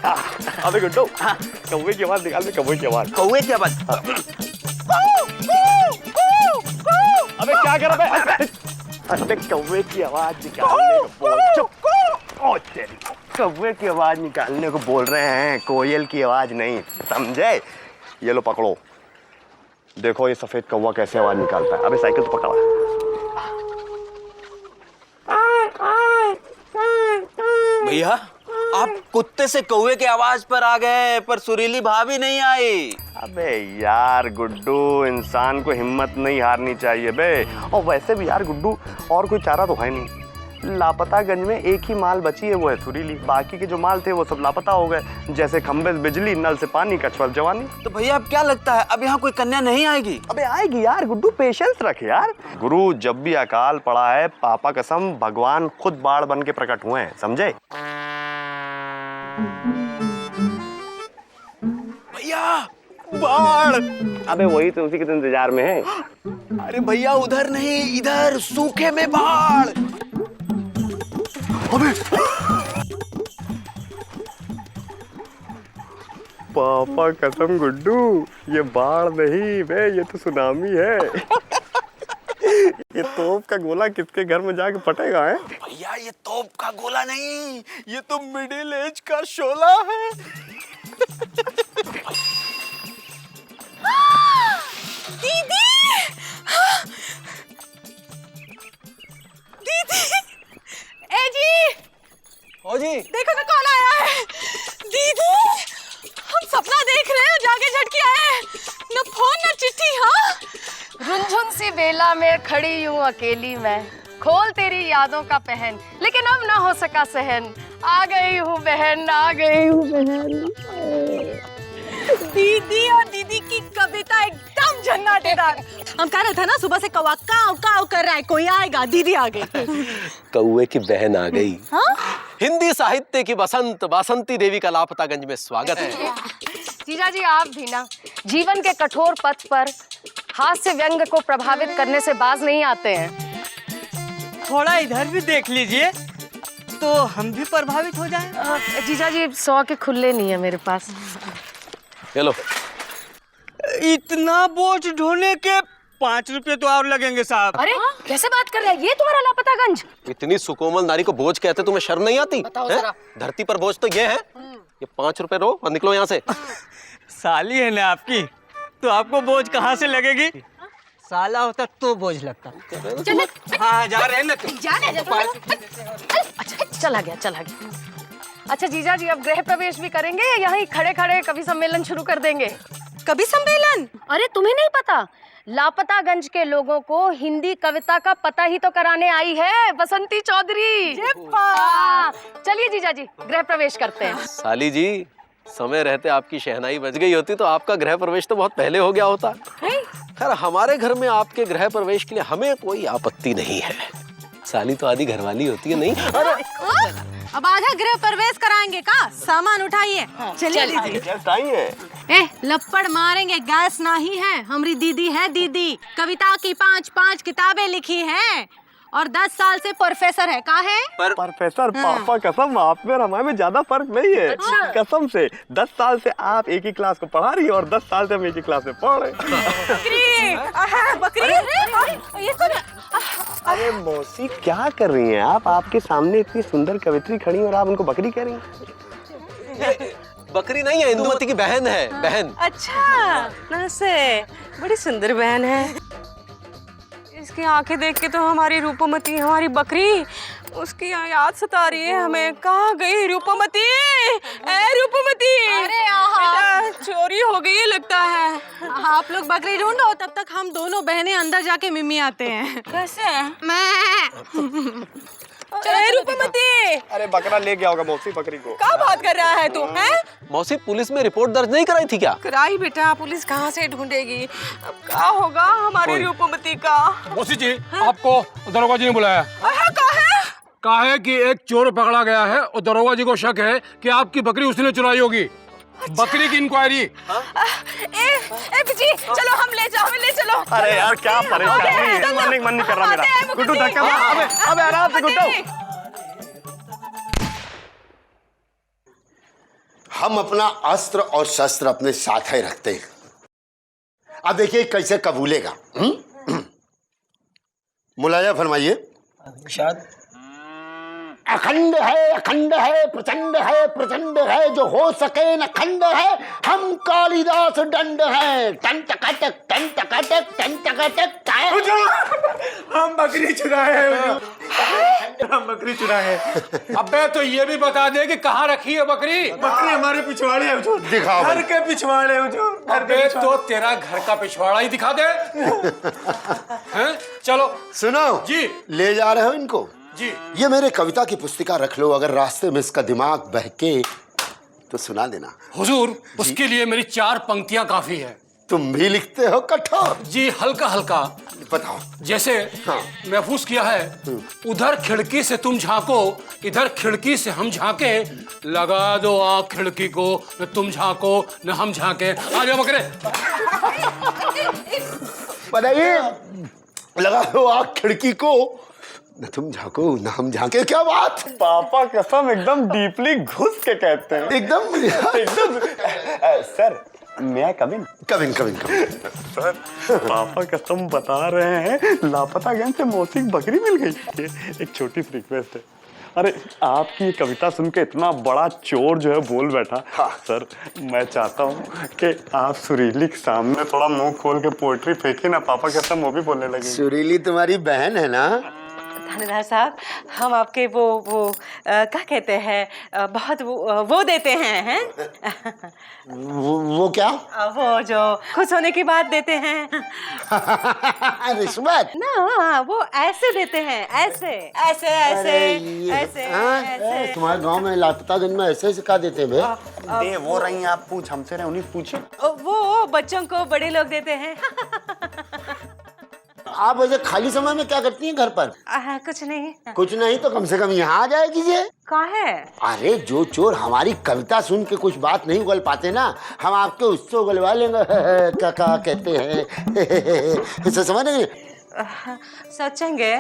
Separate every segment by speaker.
Speaker 1: अबे गुड्डू, कौवे की आवाज निकाल दे, कौवे की आवाज।
Speaker 2: कौवे की आवाज?
Speaker 1: अबे क्या कर रहा है? अबे कौवे की आवाज निकालने को बोल। चुप। ओ तेरी, कौवे की आवाज निकालने को बोल रहे हैं, कोयल की आवाज नहीं, समझे? ये लो पकड़ो, देखो ये सफेद कौवा कैसे आवाज निकालता है। अबे साइकिल तो पकड़ा।
Speaker 2: भैया, आप कुत्ते से कौवे की आवाज पर आ गए, पर सुरीली भाभी नहीं आई।
Speaker 1: अबे यार गुड्डू, इंसान को हिम्मत नहीं हारनी चाहिए बे। और वैसे भी यार गुड्डू, और कोई चारा तो है नहीं। लापतागंज में एक ही माल बची है, वो है सुरीली। बाकी के जो माल थे वो सब लापता हो गए, जैसे खंबे से बिजली, नल से पानी, कछुआ से जवानी।
Speaker 2: तो भैया अब क्या लगता है, अब यहाँ कोई कन्या नहीं आएगी?
Speaker 1: अबे आएगी यार गुड्डू, पेशेंस रख यार। गुरु, जब भी अकाल पड़ा है, पापा कसम, भगवान खुद बाढ़ बन के प्रकट हुए हैं, समझे?
Speaker 2: भैया, बाढ़!
Speaker 1: अबे वही तो, उसी के तो इंतजार में है।
Speaker 2: अरे भैया, उधर नहीं, इधर सूखे में बाढ़।
Speaker 1: अबे पापा कसम गुड्डू, ये बाढ़ नहीं बे, ये तो सुनामी है। ये तोप का गोला किसके घर में जाके फटेगा है?
Speaker 2: भैया, ये तोप का गोला नहीं, ये तो मिडिल एज का शोला है।
Speaker 3: दीदी! दीदी! ए जी!
Speaker 2: ओ जी,
Speaker 3: देखो ना कौन आया है। दीदी! हम सपना देख रहे हैं, जाके झटके आए। न फोन न चिट्ठी। हाँ,
Speaker 4: रुंझुन सी बेला में खड़ी यूं अकेली मैं, खोल तेरी यादों का पहन, लेकिन अब ना हो सका सहन। आ गई हूँ बहन, आ गई हूँ बहन।
Speaker 3: दीदी और दीदी की कविता एकदम जन्नतेदार। हम कह रहे थे ना, सुबह से कौवा काव काव कर रहा है, कोई आएगा। दीदी आ गई।
Speaker 5: कौवे की बहन आ गई।
Speaker 3: हाँ?
Speaker 5: हिंदी साहित्य की बसंत बासंती देवी का लापतागंज में स्वागत है।
Speaker 4: जीजा जी, आप भी ना जीवन के कठोर पथ पर हास्य व्यंग को प्रभावित करने से बाज नहीं आते हैं।
Speaker 6: थोड़ा इधर भी देख लीजिए, तो हम भी प्रभावित हो जाएं।
Speaker 4: जीजा जी, 100 के खुले नहीं है मेरे पास।
Speaker 5: चलो,
Speaker 6: इतना बोझ ढोने के 5 रुपए तो और लगेंगे साहब।
Speaker 4: अरे कैसे बात कर रहे हैं, ये तुम्हारा लापतागंज?
Speaker 5: इतनी सुकोमल नारी को बोझ कहते, तुम्हें शर्म नहीं आती?
Speaker 4: बताओ
Speaker 5: है?
Speaker 4: जरा।
Speaker 5: धरती पर बोझ तो ये है। ये 5 रुपए रो और निकलो यहाँ से।
Speaker 6: साली है ना आपकी, तो आपको बोझ कहाँ से लगेगी? साला होता तो बोझ लगता।
Speaker 4: चले।
Speaker 6: हाँ, जा रहे हैं ना।
Speaker 4: अच्छा, चला गया। अच्छा जीजा जी, अब गृह प्रवेश भी करेंगे या यहीं खड़े खड़े कवि सम्मेलन शुरू कर देंगे?
Speaker 3: कभी सम्मेलन?
Speaker 4: अरे तुम्हें नहीं पता, लापतागंज के लोगों को हिंदी कविता का पता ही तो कराने आई है बसंती चौधरी। हाँ, चलिए जीजा जी, गृह प्रवेश करते हैं।
Speaker 5: साली जी, समय रहते आपकी शहनाई बज गई होती तो आपका गृह प्रवेश तो बहुत पहले हो गया होता। खैर, हमारे घर में आपके गृह प्रवेश के लिए हमें कोई आपत्ति नहीं है। साली तो आधी घरवाली होती है, नहीं? अरे
Speaker 3: अब आधा गृह प्रवेश कराएंगे का? सामान उठाइए। चलिए। ए, लपड़ मारेंगे, गैस नहीं है। हमारी दीदी है, दीदी कविता की 5 किताबें लिखी हैं और 10 साल से प्रोफेसर है। का है?
Speaker 1: प्रोफेसर, पापा कसम, आप में और हमारे में ज्यादा फर्क नहीं है। कसम से 10 साल से आप एक ही क्लास को पढ़ा रही है और 10 साल से हम एक ही क्लास में पढ़ रहे।
Speaker 3: बकरी। ये तो
Speaker 1: अरे मौसी, क्या कर रही हैं आप? आपके सामने इतनी सुंदर कवित्री खड़ी और आप उनको बकरी कह रही हैं?
Speaker 5: बकरी नहीं है, इंदुमती की बहन है। बहन।
Speaker 3: अच्छा, नमस्ते। बड़ी सुंदर बहन है। इसकी आंखें देख के तो हमारी रूपमती, हमारी बकरी, उसकी याद सता रही है हमें। कहाँ गई रूपमती? ए रूपमती! अरे बेटा, चोरी हो गई लगता है। आप लोग बकरी ढूंढो, तब तक हम दोनों बहनें अंदर जाके मिमी आते हैं। कैसे? मैं रूपमती!
Speaker 1: अरे बकरा ले गया होगा मौसी बकरी को।
Speaker 3: क्या बात कर रहा है तू? हैं?
Speaker 5: मौसी, पुलिस में रिपोर्ट दर्ज नहीं कराई थी क्या?
Speaker 3: कराई बेटा, पुलिस कहाँ से ढूंढेगी? अब क्या होगा हमारी रूपमती का?
Speaker 7: मौसी जी, आपको दरोगा जी ने बुलाया। कहा है कि एक चोर पकड़ा गया है और दरोगा जी को शक है कि आपकी बकरी उसने चुराई होगी। अच्छा। बकरी की इंक्वायरी।
Speaker 3: जी, चलो हम ले जाओ, हमें ले चलो।
Speaker 1: अरे यार, क्या परेशानी है, मन नहीं कर रहा मेरा। गुड्डू धक्का मार। अबे आराम से गुड्डू।
Speaker 8: हम अपना अस्त्र और शस्त्र अपने साथ ही रखते हैं। अब देखिए कैसे कबूलेगा। मुलाया फरमाइए। अखंड है प्रचंड है जो हो सके न खंड है, हम कालिदास दंड है। टन टकाटक टन टकाटक टन टकाटक।
Speaker 7: हम बकरी चुराए हैं, हम बकरी चुराए हैं। अबे तो ये भी बता दे कि कहाँ रखी है बकरी? बकरी हमारे पिछवाड़े है हुजूर।
Speaker 8: दिखाओ।
Speaker 7: घर के पिछवाड़े हुजूर। अबे तो तेरा घर का पिछवाड़ा ही दिखा दे। हैं? चलो
Speaker 8: सुनो
Speaker 7: जी।
Speaker 8: ले जा रहे हो इनको
Speaker 7: जी।
Speaker 8: ये मेरे कविता की पुस्तिका रख लो, अगर रास्ते में इसका दिमाग बहके तो सुना देना।
Speaker 7: हुजूर उसके लिए मेरी 4 पंक्तियां काफी है।
Speaker 8: तुम भी लिखते हो कठोर?
Speaker 7: जी हल्का हल्का।
Speaker 8: बताओ।
Speaker 7: जैसे महफूज किया है, उधर खिड़की से तुम झांको, इधर खिड़की से हम झांके, लगा दो आँख खिड़की को, न तुम झांको न हम झांके। आ जाओ बकरे।
Speaker 8: बताइए। लगा दो आँख खिड़की को, न तुम झांको न हम झांके। क्या बात?
Speaker 1: पापा कसम एकदम डीपली घुस के कहते हैं।
Speaker 8: एकदम
Speaker 1: एकदम। सर मैं कमिंग।
Speaker 8: सर
Speaker 1: पापा कसम बता रहे हैं लापतागंज से मौसी बकरी मिल गई। एक छोटी सी रिक्वेस्ट है। अरे आपकी ये कविता सुन के इतना बड़ा चोर जो है बोल बैठा। हाँ। सर मैं चाहता हूँ कि आप सुरीली के सामने थोड़ा मुंह खोल के पोएट्री फेंके ना, पापा कसम वो भी बोलने लगे।
Speaker 8: सुरीली तुम्हारी बहन है ना?
Speaker 3: थानेदार साहब हम आपके वो क्या कहते हैं, बहुत वो देते हैं।
Speaker 8: वो क्या?
Speaker 3: वो जो खुश होने की बात देते हैं।
Speaker 8: रिश्वत
Speaker 3: ना वो ऐसे देते हैं, ऐसे ऐसे ऐसे ऐसे ऐसे।
Speaker 8: तुम्हारे गांव में लापतागंज में ऐसे सिखा देते हैं?
Speaker 1: दे वो रही आप पूछ, हमसे रहे उन्हीं पूछे।
Speaker 3: वो बच्चों को बड़े लोग देते हैं।
Speaker 8: आप वैसे खाली समय में क्या करती हैं घर पर?
Speaker 3: कुछ नहीं।
Speaker 8: कुछ नहीं तो कम से कम यहाँ आ जाए कीजिए।
Speaker 3: कहाँ है?
Speaker 8: अरे जो चोर हमारी कविता सुन के कुछ बात नहीं उगल पाते ना, हम आपके उससे उगलवा लेंगे। क्या कहते हैं समझ नहीं?
Speaker 3: सोचेंगे।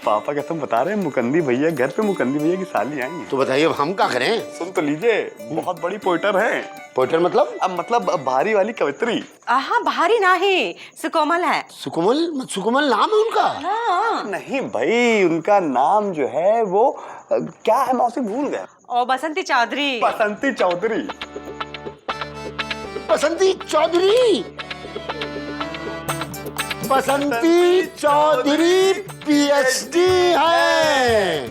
Speaker 1: पापा कसम बता रहे हैं मुकंदी भैया, घर पे मुकंदी भैया की साली आएंगी।
Speaker 8: तो बताइए अब हम क्या करें?
Speaker 1: सुन तो लीजिए, बहुत बड़ी पोइटर है।
Speaker 8: पोइटर मतलब?
Speaker 1: अब मतलब भारी वाली कवित्री।
Speaker 3: हाँ भारी नहीं, सुकोमल है।
Speaker 8: सुकोमल नाम है उनका?
Speaker 1: नहीं भाई, उनका नाम जो है वो क्या है मौसी भूल गए।
Speaker 3: ओ बसंती चौधरी।
Speaker 1: बसंती चौधरी।
Speaker 8: बसंती चौधरी। बसंती चौधरी PhD है,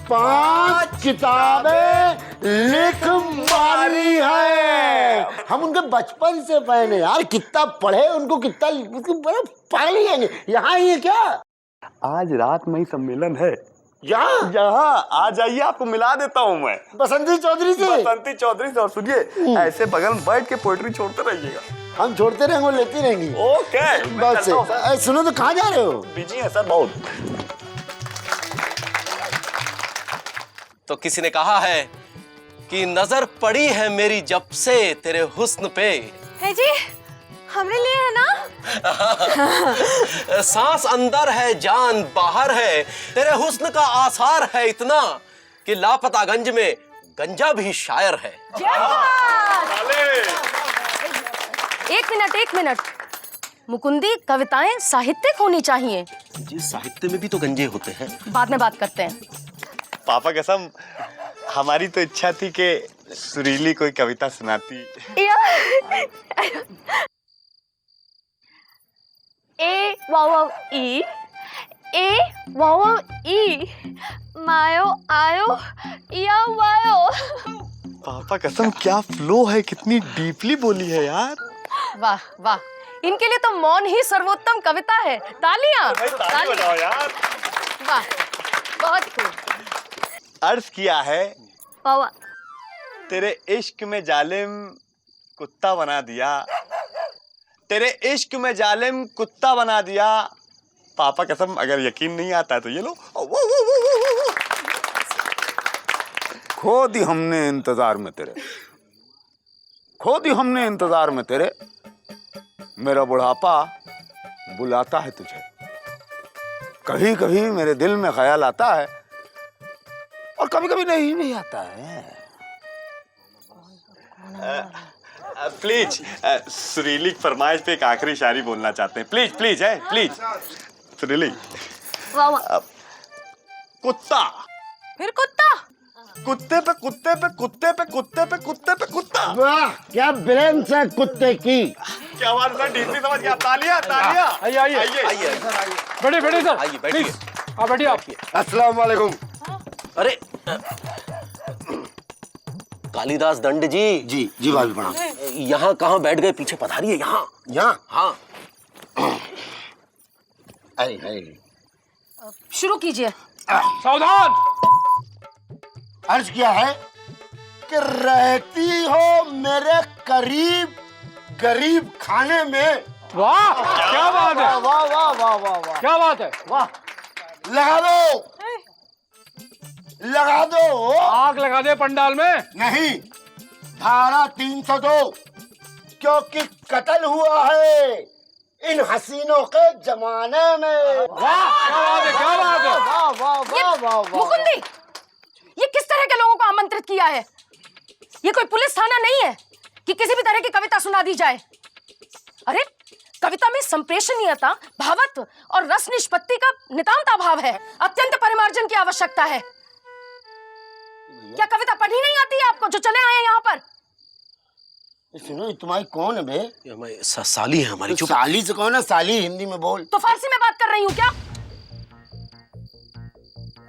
Speaker 8: 5 किताबें लिख मारी है। हम उनके बचपन से फैन है यार, कितना पढ़े उनको, कितना बड़ा पागल ही है। यहाँ ही है क्या?
Speaker 1: आज रात में ही सम्मेलन है।
Speaker 8: यहाँ
Speaker 1: आ जाइए, आपको मिला देता हूँ मैं
Speaker 8: बसंती चौधरी से।
Speaker 1: बसंती चौधरी से। और सुनिए, ऐसे बगल में बैठ के पोएट्री छोड़ते रहिएगा।
Speaker 8: हम छोड़ते रहेंगे, लेते रहेंगे।
Speaker 1: ओके
Speaker 8: बस सुनो, तो कहाँ जा रहे हो?
Speaker 1: बिजी है सर बहुत।
Speaker 5: तो किसी ने कहा है कि नजर पड़ी है मेरी जब से तेरे हुस्न पे।
Speaker 3: है जी, हमने लिए है ना।
Speaker 5: सांस अंदर है जान बाहर है, तेरे हुस्न का आसार है इतना कि लापतागंज में गंजा भी शायर है।
Speaker 4: एक मिनट। मुकुंदी, कविताएं साहित्यिक होनी चाहिए।
Speaker 5: जी साहित्य में भी तो गंजे होते हैं।
Speaker 4: बाद में बात करते हैं।
Speaker 1: पापा कसम हमारी तो इच्छा थी कि सुरीली कोई कविता सुनाती।
Speaker 9: ए वाव ई, ए वाव ई, मायो आयो या वायो।
Speaker 1: पापा कसम क्या फ्लो है, कितनी डीपली बोली है यार।
Speaker 4: वाह वाह, इनके लिए तो मौन ही सर्वोत्तम कविता है। तालियां।
Speaker 1: ताली बजाओ यार।
Speaker 4: वाह, बहुत खूब।
Speaker 1: अर्ज किया है,
Speaker 9: वावा
Speaker 1: तेरे इश्क में जालिम कुत्ता बना दिया, तेरे इश्क में जालिम कुत्ता बना दिया। पापा कसम अगर यकीन नहीं आता है तो ये लो।
Speaker 10: खो दी हमने इंतजार में तेरे, खो दी हमने इंतजार में तेरे, मेरा बुढ़ापा बुलाता है तुझे। कभी कभी मेरे दिल में ख्याल आता है और कभी कभी नहीं भी आता है।
Speaker 11: प्लीज सुरीली फरमाइश पे एक आखिरी शायरी बोलना चाहते हैं। प्लीज प्लीज है प्लीज। सुरीली।
Speaker 9: वाह वाह।
Speaker 11: कुत्ता।
Speaker 3: फिर कुत्ता?
Speaker 11: कुत्ते पे कुत्ते पे कुत्ते पे कुत्ते पे कुत्ते पे कुत्ता।
Speaker 8: वाह क्या ब्रेन से कुत्ते की।
Speaker 11: क्या बात है, डीपली समझ गया। तालियां तालियां।
Speaker 7: आइए आइए
Speaker 2: आइए
Speaker 7: बैठिए बैठिए सर।
Speaker 5: आइए बैठिए।
Speaker 7: प्लीज आप बैठिए। आप
Speaker 8: अस्सलाम वालेकुम।
Speaker 5: अरे कालिदास दंड जी।
Speaker 8: जी भाभी प्रणाम।
Speaker 5: यहाँ कहाँ बैठ गए? पीछे पधारिए। यहाँ
Speaker 8: यहाँ
Speaker 5: हाँ।
Speaker 4: शुरू कीजिए।
Speaker 7: सावधान।
Speaker 8: अर्ज किया है कि रहती हो मेरे करीब गरीब खाने में।
Speaker 7: वाह क्या बात है।
Speaker 8: वाह वाह वाह वाह वाह
Speaker 7: क्या बात है।
Speaker 8: वाह। लगा दो लगा दो।
Speaker 7: आग लगा दे पंडाल में।
Speaker 8: नहीं, धारा 302 क्योंकि कत्ल हुआ है इन हसीनों के जमाने में।
Speaker 7: वाह क्या बात है। क्या बात है।
Speaker 8: वाह वाह वाह वाह वाह।
Speaker 4: मुकुंदी, ये किस तरह के लोगों को आमंत्रित किया है? ये कोई पुलिस थाना नहीं है कि किसी भी तरह की कविता सुना दी जाए। अरे कविता में संप्रेषणीयता, भावत्व और रस निष्पत्ति का नितांत अभाव है। अत्यंत परिमार्जन की आवश्यकता है। क्या कविता पढ़नी नहीं आती है आपको जो चले आए हैं यहाँ पर?
Speaker 8: सुनो, ये तुम्हारी कौन है बे?
Speaker 5: ये हमारी साली है हमारी।
Speaker 8: तो साली से कौन है? साली हिंदी में बोल।
Speaker 4: तो फारसी में बात कर रही हूँ क्या?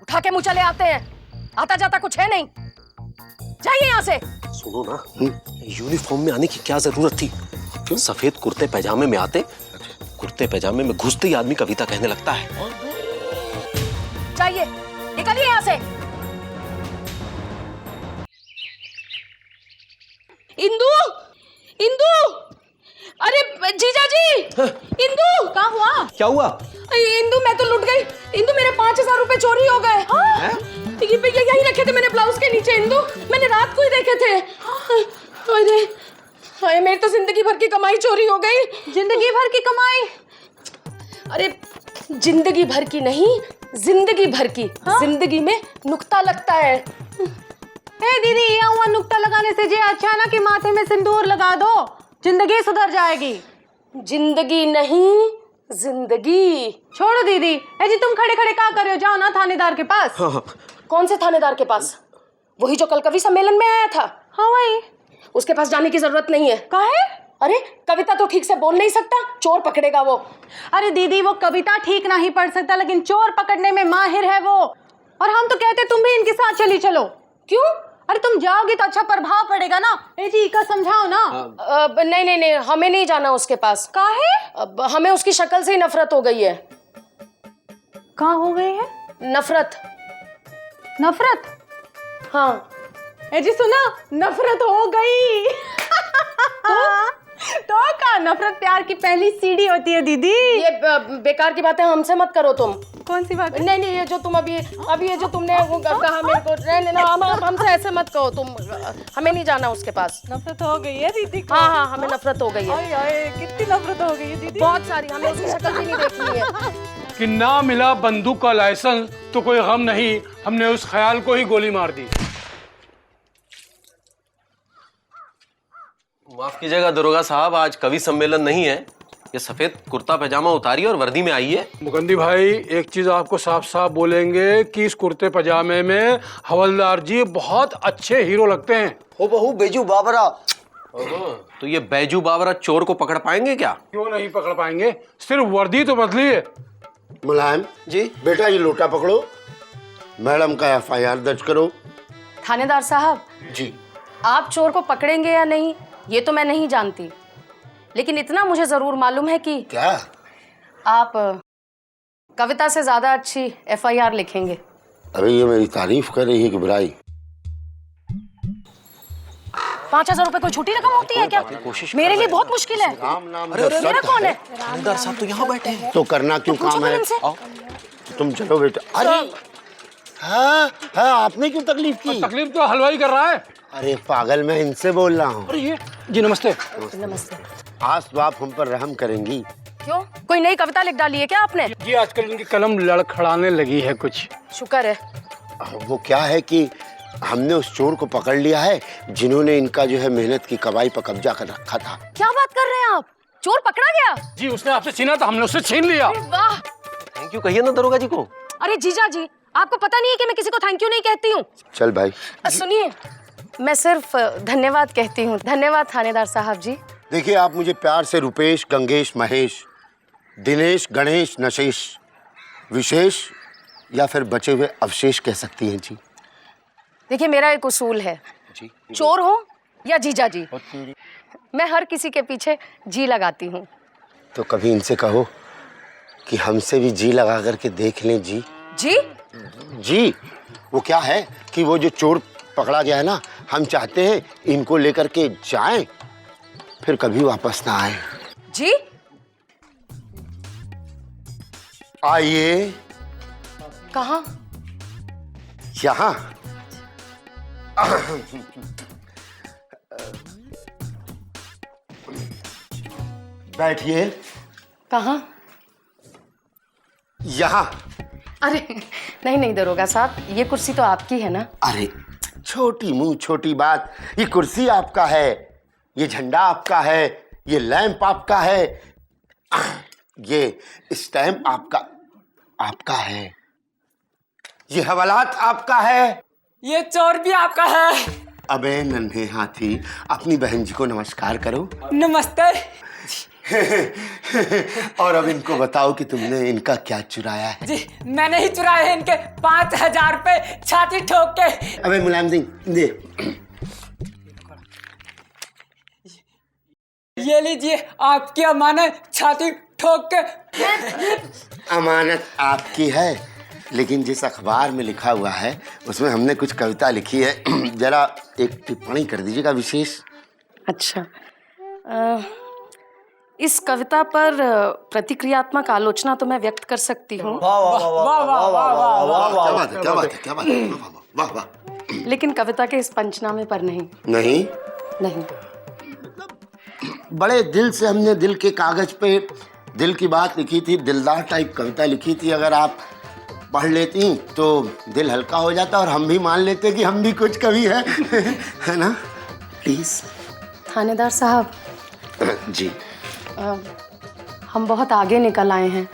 Speaker 4: उठा के मुँह चले आते हैं। आता जाता कुछ है नहीं। जाइए यहाँ से।
Speaker 5: सुनो ना, यूनिफॉर्म में आने की क्या जरूरत थी? सफेद कुर्ते पैजामे में आते, कुर्ते पैजामे में घुसते ही आदमी कविता कहने लगता है।
Speaker 4: जाइए, निकलिए यहाँ से।
Speaker 3: इंदु, इंदु, अरे जीजा जी, इंदु कहाँ हुआ?
Speaker 5: क्या हुआ?
Speaker 3: इंदु मैं तो लुट गई। इंदु मेरे 5000 रुपए चोरी हो गए। ये यहीं रखे थे मैंने ब्लाउज के नीचे। इंदु मैंने रात को ही देखे थे। अरे हाय, मेरी तो जिंदगी भर की कमाई चोरी हो गई। जिंदगी भर की कमाई? अरे जिंदगी भर की नहीं, जिंदगी भर की। जिंदगी में नुक्ता लगता है।
Speaker 12: दीदी, ये हुआ नुक्ता लगाने से जे अच्छा ना कि माथे में सिंदूर लगा दो, जिंदगी सुधर जाएगी।
Speaker 4: जिंदगी नहीं, जिंदगी।
Speaker 12: छोड़ो दीदी। जी तुम खड़े खड़े क्या कर रहे हो? जाओ ना थानेदार के पास।
Speaker 4: कौन से थानेदार के पास? वही जो कल कवि सम्मेलन में आया था।
Speaker 12: हाँ वही।
Speaker 4: उसके पास जाने की जरूरत नहीं है।
Speaker 12: काहे?
Speaker 4: अरे कविता तो ठीक से बोल नहीं सकता, चोर पकड़ेगा वो।
Speaker 12: अरे दीदी, वो कविता ठीक नहीं पढ़ सकता लेकिन चोर पकड़ने में माहिर है वो। और हम तो कहते तुम भी इनके साथ चली चलो।
Speaker 4: क्यों?
Speaker 12: अरे तुम जाओगी तो अच्छा प्रभाव पड़ेगा ना। जी का समझाओ ना।
Speaker 4: नहीं नहीं नहीं, हमें नहीं जाना उसके पास।
Speaker 12: काहे?
Speaker 4: हमें उसकी शक्ल से ही नफरत हो गई है।
Speaker 12: कहाँ हो गई है?
Speaker 4: नफरत।
Speaker 12: नफरत?
Speaker 4: हाँ।
Speaker 12: जी सुना, नफरत हो गई। तो का नफरत प्यार की पहली सीढ़ी होती है दीदी।
Speaker 4: ये बेकार की बातें हमसे मत करो तुम।
Speaker 12: कौन सी बात?
Speaker 4: नहीं नहीं, ये जो तुम अभी ये जो तुमने वो कहा मेरे को, नहीं हमसे ऐसे मत कहो तुम। हमें नहीं जाना उसके पास।
Speaker 12: नफरत हो गई है दीदी को?
Speaker 4: हाँ हाँ, हमें नफरत हो गई है।
Speaker 12: कितनी नफरत हो गई है दीदी?
Speaker 4: बहुत सारी। हमें उसकी शक्ल भी नहीं देखनी है।
Speaker 7: कि ना मिला बंदूक का लाइसेंस तो कोई गम नहीं, हमने उस ख्याल को ही गोली मार दी।
Speaker 5: माफ कीजिएगा दरोगा साहब, आज कवि सम्मेलन नहीं है। ये सफेद कुर्ता पैजामा उतारिए और वर्दी में आइए।
Speaker 7: मुकंदी भाई, एक चीज आपको साफ साफ बोलेंगे कि इस कुर्ते पजामे में हवलदार जी बहुत अच्छे हीरो लगते हैं।
Speaker 8: हो बहू बेजू बाबरा।
Speaker 5: तो ये बैजू बाबरा चोर को पकड़ पाएंगे क्या?
Speaker 7: क्यों नहीं पकड़ पाएंगे, सिर्फ वर्दी तो बदली है।
Speaker 8: मुलायम
Speaker 5: जी।
Speaker 8: बेटा ये लोटा पकड़ो, मैडम का FIR दर्ज करो।
Speaker 4: थानेदार साहब
Speaker 8: जी।
Speaker 4: आप चोर को पकड़ेंगे या नहीं ये तो मैं नहीं जानती, लेकिन इतना मुझे जरूर मालूम है कि
Speaker 8: क्या
Speaker 4: आप कविता से ज्यादा अच्छी FIR लिखेंगे।
Speaker 8: अरे ये मेरी तारीफ कर रही है कि बुराई?
Speaker 4: 5000 रुपए कोई छोटी रकम होती है क्या? मेरे लिए बहुत मुश्किल है। मेरा कौन है?
Speaker 5: थानेदार साहब तो यहाँ बैठे हैं।
Speaker 8: तो करना क्यों काम है? तुम चलो बेटा। अरे हाँ हाँ, आपने क्यों तकलीफ की?
Speaker 7: तकलीफ तो हलवाई कर रहा है।
Speaker 8: अरे पागल, मैं इनसे बोल रहा हूँ।
Speaker 7: अरे ये जी नमस्ते।
Speaker 4: नमस्ते।
Speaker 8: आज तो आप हम पर रहम करेंगी।
Speaker 4: क्यों, कोई नई कविता लिख डाली है क्या आपने?
Speaker 7: जी आजकल इनकी कलम लड़खड़ाने लगी है कुछ।
Speaker 4: शुक्र है।
Speaker 8: वो क्या है कि हमने उस चोर को पकड़ लिया है जिन्होंने इनका जो है मेहनत की कमाई पर कब्जा कर रखा था।
Speaker 4: क्या बात कर रहे हैं आप? चोर पकड़ा गया?
Speaker 7: जी उसने आपसे छीना था, हमने उससे छीन लिया।
Speaker 4: वाह!
Speaker 5: थैंक यू कहिए ना दरोगा जी को।
Speaker 4: अरे जीजा जी, आपको पता नहीं है कि मैं किसी को थैंक यू नहीं कहती हूँ।
Speaker 8: चल भाई।
Speaker 4: सुनिए, मैं सिर्फ धन्यवाद कहती हूँ। धन्यवाद थानेदार साहब जी।
Speaker 8: देखिए, आप मुझे प्यार से रुपेश, गंगेश, महेश, दिनेश, गणेश, नशेश, विशेष या फिर बचे हुए अवशेष कह सकती हैं जी।
Speaker 4: देखिए, मेरा एक उसूल है, चोर हो या जीजा जी, मैं हर किसी के पीछे जी लगाती हूँ।
Speaker 8: तो कभी इनसे कहो कि हमसे भी जी लगा करके देख लें जी।
Speaker 4: जी?
Speaker 8: जी, वो क्या है कि वो जो चोर पकड़ा गया है ना, हम चाहते हैं इनको लेकर के जाएं, फिर कभी वापस ना आए।
Speaker 4: जी?
Speaker 8: आइए।
Speaker 4: कहाँ?
Speaker 8: यहाँ। बैठिए।
Speaker 4: कहाँ?
Speaker 8: यहाँ।
Speaker 4: अरे नहीं नहीं दरोगा साहब, ये कुर्सी तो आपकी है ना।
Speaker 8: अरे छोटी मुंह छोटी बात, ये कुर्सी आपका है, ये झंडा आपका है, ये लैंप आपका है, ये स्टैम्प आपका है, ये हवालात आपका है,
Speaker 6: ये चोर भी आपका है।
Speaker 8: अबे नन्हे हाथी, अपनी बहन जी को नमस्कार करो।
Speaker 6: नमस्ते।
Speaker 8: और अब इनको बताओ कि तुमने इनका क्या चुराया है।
Speaker 6: जी मैंने ही चुराए हैं इनके 5000 रुपए छाती ठोक के।
Speaker 8: अबे मुलायम सिंह दे।
Speaker 6: ये लीजिए आपकी अमानत छाती ठोक के।
Speaker 8: अमानत आपकी है, लेकिन जिस अखबार में लिखा हुआ है उसमें हमने कुछ कविता लिखी है, जरा एक टिप्पणी कर दीजिएगा विशेष।
Speaker 4: अच्छा, इस कविता पर प्रतिक्रियात्मक आलोचना तो मैं व्यक्त कर सकती हूँ।
Speaker 8: क्या बात है, वाह वाह।
Speaker 4: लेकिन कविता के इस पंचनामे पर नहीं।
Speaker 8: नहीं
Speaker 4: नहीं।
Speaker 8: बड़े दिल से हमने दिल के कागज पे दिल की बात लिखी थी, दिलदार टाइप कविता लिखी थी। अगर आप पढ़ लेती तो दिल हल्का हो जाता और हम भी मान लेते कि हम भी कुछ कवि हैं। है ना? प्लीज।
Speaker 4: थानेदार साहब
Speaker 8: जी।
Speaker 4: हम बहुत आगे निकल आए हैं।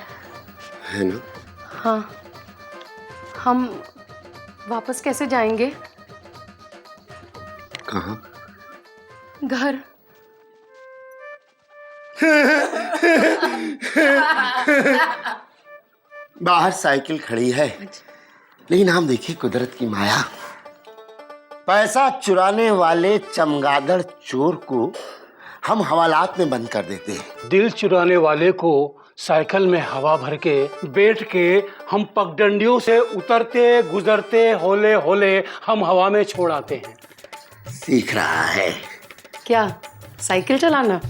Speaker 8: है ना?
Speaker 4: हाँ। हम वापस कैसे जाएंगे?
Speaker 8: कहाँ?
Speaker 4: घर।
Speaker 8: बाहर साइकिल खड़ी है, लेकिन हम देखिए कुदरत की माया। पैसा चुराने वाले चमगादड़ चोर को हम हवालात में बंद कर देते हैं।
Speaker 7: दिल चुराने वाले को साइकिल में हवा भर के बैठ के हम पगडंडियों से उतरते गुजरते होले होले हम हवा में छोड़ आते हैं।
Speaker 8: सीख रहा है
Speaker 4: क्या? साइकिल चलाना?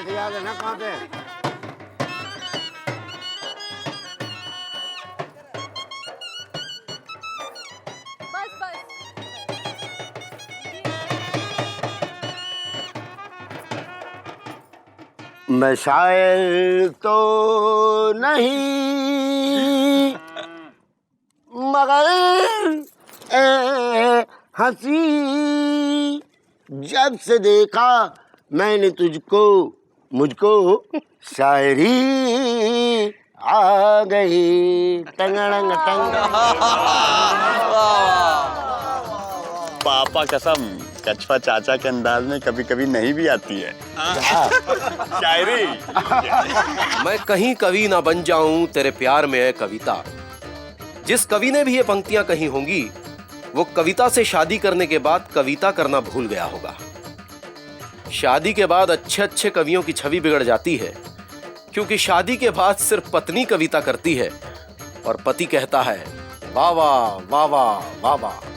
Speaker 8: याद है ना कहाँ पे? मैं शायर तो नहीं मगर हंसी, जब से देखा मैंने तुझको मुझको शायरी आ गई। टंगड़ंग टंग।
Speaker 11: पापा कसम, कछवा चाचा के अंदाज में कभी कभी नहीं भी आती है शायरी।
Speaker 5: मैं कहीं कवि ना बन जाऊं, तेरे प्यार में है कविता। जिस कवि ने भी ये पंक्तियां कही होंगी वो कविता से शादी करने के बाद कविता करना भूल गया होगा। शादी के बाद अच्छे अच्छे कवियों की छवि बिगड़ जाती है, क्योंकि शादी के बाद सिर्फ पत्नी कविता करती है और पति कहता है वाह वाह वाह वाह वाह वाह।